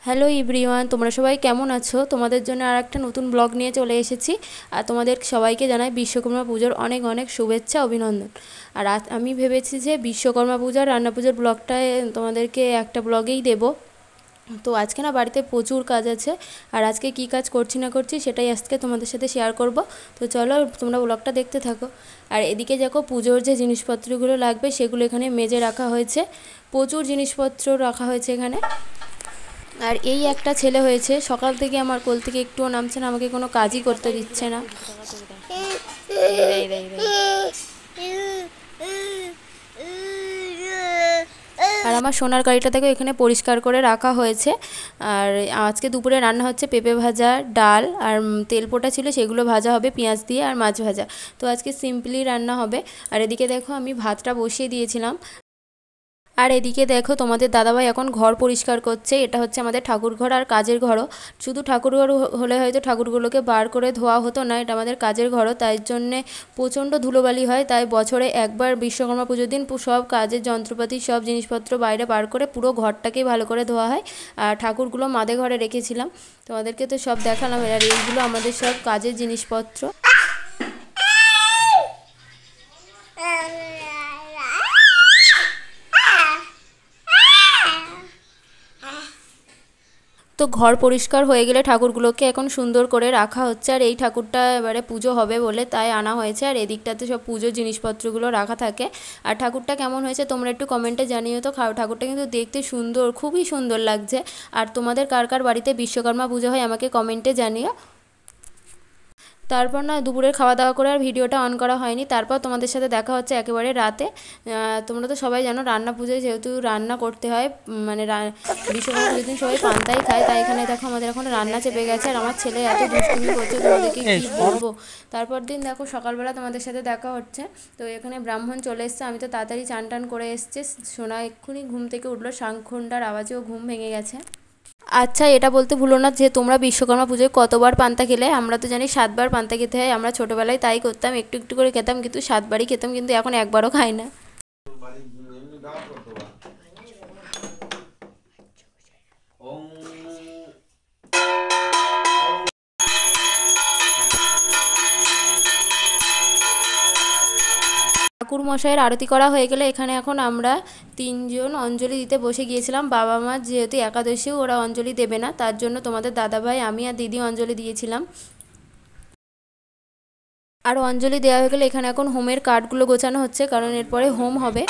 Hello everyone, তোমরা সবাই কেমন আছো? তোমাদের জন্য আর একটা নতুন ব্লগ নিয়ে চলে এসেছি। আর তোমাদের সবাইকে জানাই বিশ্বকর্মা পুজোর অনেক অনেক শুভেচ্ছা, অভিনন্দন। আর আজ আমি ভেবেছি যে বিশ্বকর্মা পূজার রান্না পুজোর ব্লগটায় তোমাদেরকে একটা ব্লগেই দেবো। তো আজকে না বাড়িতে প্রচুর কাজ আছে, আর আজকে কি কাজ করছি না করছি সেটাই আজকে তোমাদের সাথে শেয়ার করব। তো চলো তোমরা ব্লগটা দেখতে থাকো। আর এদিকে দেখো পুজোর যে জিনিসপত্রগুলো লাগবে সেগুলো এখানে মেজে রাখা হয়েছে, প্রচুর জিনিসপত্র রাখা হয়েছে এখানে। আর এই একটা ছেলে হয়েছে, সকাল থেকে আমার কোল থেকে একটুও নামছে না, আমাকে কোনো কাজই করতে দিচ্ছে না। আর আমার সোনার গাড়িটা থেকে এখানে পরিষ্কার করে রাখা হয়েছে। আর আজকে দুপুরে রান্না হচ্ছে পেঁপে ভাজা, ডাল আর তেল পোটা ছিল সেগুলো ভাজা হবে পেঁয়াজ দিয়ে, আর মাছ ভাজা। তো আজকে সিম্পলি রান্না হবে। আর এদিকে দেখো আমি ভাতটা বসিয়ে দিয়েছিলাম। আর এদিকে দেখো তোমাদের দাদাভাই এখন ঘর পরিষ্কার করছে। এটা হচ্ছে আমাদের ঠাকুরঘর আর কাজের ঘরও। শুধু ঠাকুরঘর হলে হয়তো ঠাকুরগুলোকে বার করে ধোয়া হতো না, এটা আমাদের কাজের ঘরও, তাই জন্যে প্রচণ্ড ধুলোবালি হয়। তাই বছরে একবার বিশ্বকর্মা পুজোর দিন সব কাজের যন্ত্রপাতি সব জিনিসপত্র বাইরে বার করে পুরো ঘরটাকেই ভালো করে ধোয়া হয়। আর ঠাকুরগুলো মাদে ঘরে রেখেছিলাম, তোমাদেরকে তো সব দেখালাম। আর এইগুলো আমাদের সব কাজের জিনিসপত্র। তো ঘর পরিষ্কার হয়ে গেলে ঠাকুরগুলোকে এখন সুন্দর করে রাখা হচ্ছে। আর এই ঠাকুরটা এবারে পুজো হবে বলে তাই আনা হয়েছে। আর এদিকটাতে সব পুজোর জিনিসপত্রগুলো রাখা থাকে। আর ঠাকুরটা কেমন হয়েছে তোমরা একটু কমেন্টে জানিও তো। ঠাকুরটা কিন্তু দেখতে সুন্দর, খুবই সুন্দর লাগছে। আর তোমাদের কার কার বাড়িতে বিশ্বকর্মা পুজো হয় আমাকে কমেন্টে জানিও। তারপর না দুপুরের খাওয়া দাওয়া করে আর ভিডিওটা অন করা হয়নি। তারপর তোমাদের সাথে দেখা হচ্ছে একেবারে রাতে। তোমরা তো সবাই জানো রান্না পুজোয় যেহেতু রান্না করতে হয়, মানে বিশ্বকর্মা পুজোর দিন সবাই পান্তাই খায়, তাই এখানে দেখো আমাদের এখন রান্না চেপে গেছে। আর আমার ছেলে এত দুষ্টুমি করছে, তোমাদেরকে কী বলবো। তারপর দিন দেখো সকালবেলা তোমাদের সাথে দেখা হচ্ছে। তো এখানে ব্রাহ্মণ চলে এসছে, আমি তো তাড়াতাড়ি চান টান করে এসছে। সোনা এক্ষুনি ঘুম থেকে উঠলো, শাঁখ-ঘণ্টার আওয়াজেও ঘুম ভেঙে গেছে। আচ্ছা, এটা বলতে ভুলো না যে তোমরা বিশ্বকর্মা পুজোয় কতবার পান্তা খেলে? আমরা তো জানি 7 বার পান্তা খেতে হয়। আমরা ছোটোবেলায় তাই করতাম, একটু একটু করে খেতাম, কিন্তু 7 বারই খেতাম, কিন্তু এখন একবারও খাই না। ঠাকুর মশাইয়ের আরতি করা হয়ে গেলে এখানে এখন আমরা 3জন অঞ্জলি দিতে বসে গিয়েছিলাম। বাবা মা যেহেতু একাদশীও ওরা অঞ্জলি দেবে না, তার জন্য তোমাদের দাদাভাই, আমি আর দিদি অঞ্জলি দিয়েছিলাম। আর অঞ্জলি দেওয়া হয়ে গেলে এখানে এখন হোমের কার্ডগুলো গোছানো হচ্ছে, কারণ এরপরে হোম হবে।